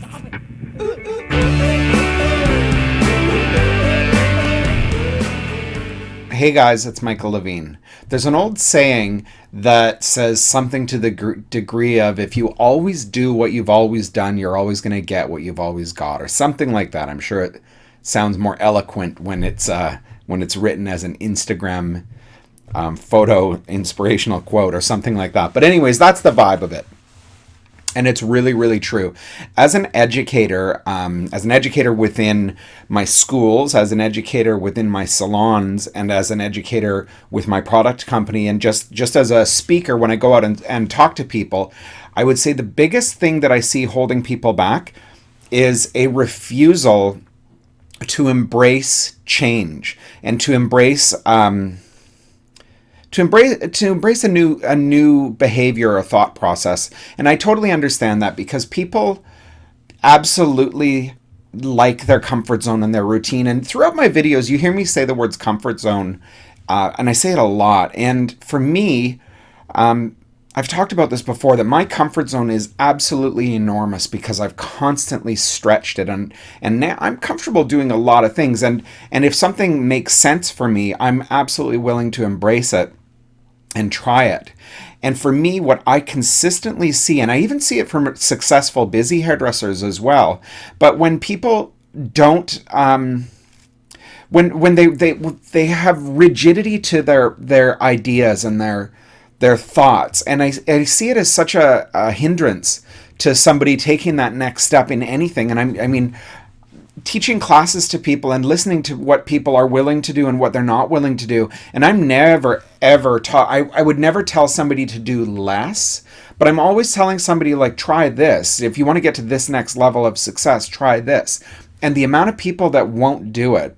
Stop it. Hey guys, it's Michael Levine. There's an old saying that says something to the degree of if you always do what you've always done, you're always going to get what you've always got, or something like that. I'm sure it sounds more eloquent when it's written as an Instagram photo inspirational quote or something like that. But anyways, that's the vibe of it. And it's really, really true. As an educator within my schools, as an educator within my salons, and as an educator with my product company, and just as a speaker when I go out and talk to people, I would say the biggest thing that I see holding people back is a refusal to embrace change and to embrace a new behavior or thought process. And I totally understand that because people absolutely like their comfort zone and their routine. And throughout my videos, you hear me say the words comfort zone, and I say it a lot. And for me, I've talked about this before, that my comfort zone is absolutely enormous because I've constantly stretched it, and now I'm comfortable doing a lot of things. And if something makes sense for me, I'm absolutely willing to embrace it and try it. And for me, what I consistently see, and I even see it from successful, busy hairdressers as well, but when people don't, when they have rigidity to their ideas and their thoughts, and I see it as such a hindrance to somebody taking that next step in anything. And I mean, teaching classes to people and listening to what people are willing to do and what they're not willing to do. And I'm never, ever I would never tell somebody to do less, but I'm always telling somebody, like, try this. If you want to get to this next level of success, try this. And the amount of people that won't do it,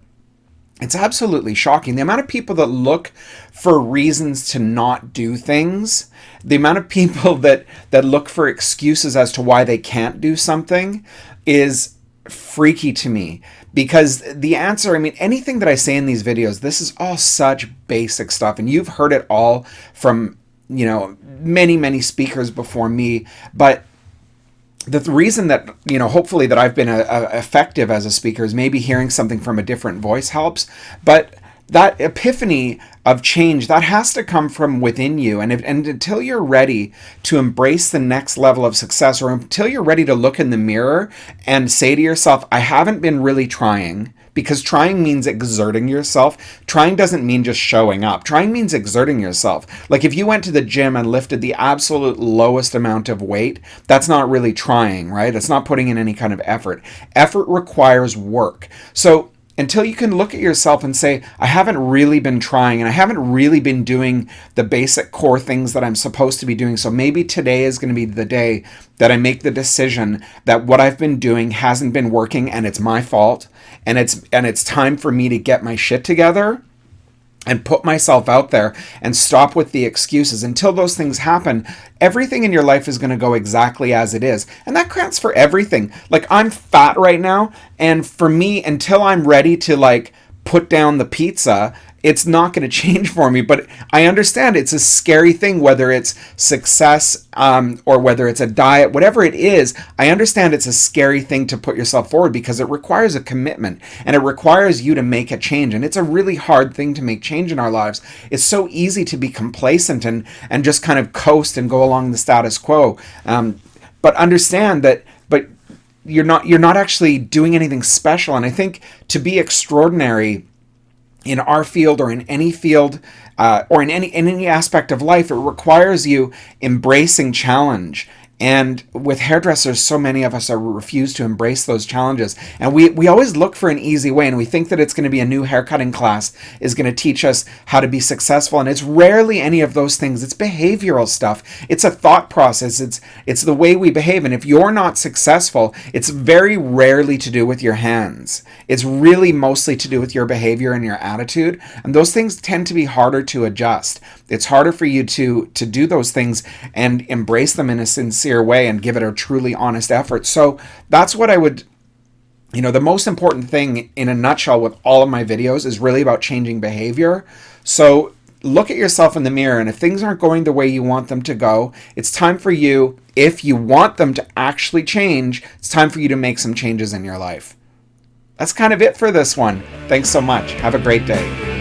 it's absolutely shocking. The amount of people that look for reasons to not do things, the amount of people that look for excuses as to why they can't do something is freaky to me. Because the answer, I mean, anything that I say in these videos, this is all such basic stuff, and you've heard it all from, many speakers before me. But the reason that, hopefully that I've been effective as a speaker is maybe hearing something from a different voice helps. But that epiphany of change, that has to come from within you. And until you're ready to embrace the next level of success, or until you're ready to look in the mirror and say to yourself, I haven't been really trying, because trying means exerting yourself. Trying doesn't mean just showing up. Trying means exerting yourself. Like if you went to the gym and lifted the absolute lowest amount of weight, that's not really trying, right? It's not putting in any kind of effort. Effort requires work. So until you can look at yourself and say, I haven't really been trying, and I haven't really been doing the basic core things that I'm supposed to be doing. So maybe today is going to be the day that I make the decision that what I've been doing hasn't been working and it's my fault, and it's time for me to get my shit together and put myself out there and stop with the excuses. Until those things happen, everything in your life is going to go exactly as it is. And that counts for everything. Like, I'm fat right now, and for me, until I'm ready to, like, put down the pizza, it's not going to change for me. But I understand it's a scary thing, whether it's success or whether it's a diet, whatever it is. I understand it's a scary thing to put yourself forward because it requires a commitment and it requires you to make a change. And it's a really hard thing to make change in our lives. It's so easy to be complacent and just kind of coast and go along the status quo. But understand that, but you're not actually doing anything special. And I think to be extraordinary in our field, or in any field, or in any aspect of life, it requires you embracing challenge. And with hairdressers, so many of us refuse to embrace those challenges. And we always look for an easy way, and we think that it's going to be a new haircutting class is going to teach us how to be successful. And it's rarely any of those things. It's behavioral stuff. It's a thought process. It's the way we behave. And if you're not successful, it's very rarely to do with your hands. It's really mostly to do with your behavior and your attitude. And those things tend to be harder to adjust. It's harder for you to do those things and embrace them in a sincere way and give it a truly honest effort. So that's what I would, the most important thing in a nutshell with all of my videos is really about changing behavior. So look at yourself in the mirror, and if things aren't going the way you want them to go, it's time for you, if you want them to actually change, it's time for you to make some changes in your life. That's kind of it for this one. Thanks so much. Have a great day.